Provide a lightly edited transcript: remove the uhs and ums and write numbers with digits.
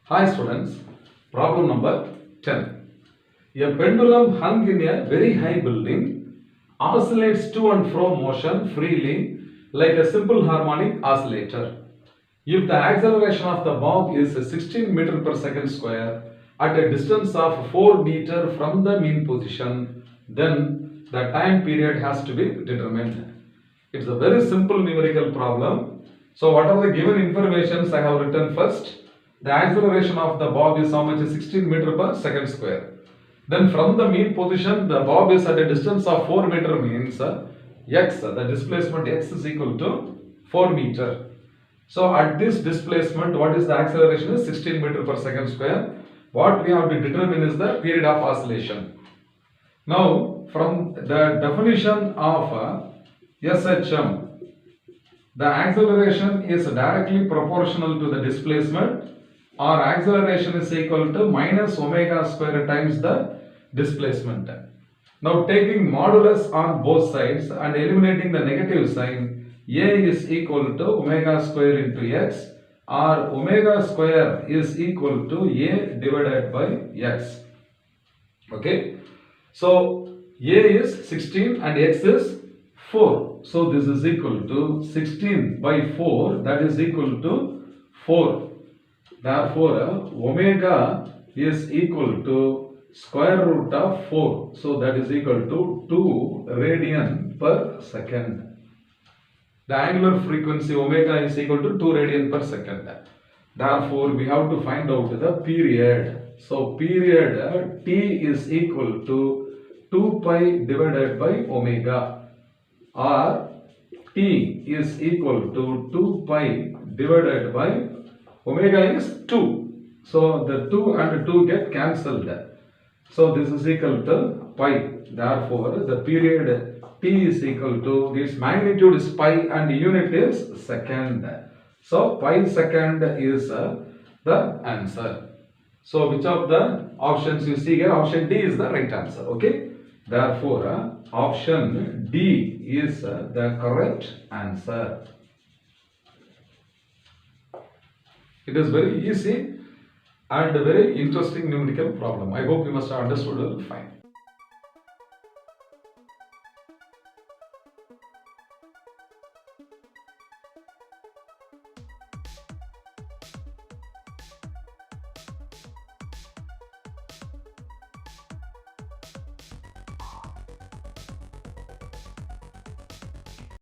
Hi students, problem number 10. A pendulum hung in a very high building oscillates to and fro motion freely like a simple harmonic oscillator. If the acceleration of the bob is 16 meter per second square at a distance of 4 meter from the mean position, then the time period has to be determined. It's a very simple numerical problem. So what are the given informations I have written first? The acceleration of the bob is how much? 16 meter per second square. Then from the mean position, the bob is at a distance of 4 meter means x, the displacement x is equal to 4 meter. So at this displacement, what is the acceleration? Is 16 meter per second square. What we have to determine is the period of oscillation. Now, from the definition of SHM, the acceleration is directly proportional to the displacement, or acceleration is equal to minus omega square times the displacement. Now taking modulus on both sides and eliminating the negative sign, A is equal to omega square into x, or omega square is equal to A divided by x. Okay. So A is 16 and x is 4. So this is equal to 16 by 4, that is equal to 4. Therefore, omega is equal to square root of 4. So that is equal to 2 radian per second. The angular frequency omega is equal to 2 radian per second. Therefore, we have to find out the period. So period t is equal to 2 pi divided by omega, or t is equal to 2 pi divided by omega is 2. So the 2 and 2 get cancelled. So this is equal to pi. Therefore, the period t is equal to, its magnitude is pi and unit is second. So pi second is the answer. So which of the options you see here? Option D is the right answer. Okay. Therefore, option D is the correct answer. It is very easy and a very interesting numerical problem. I hope you must have understood it fine.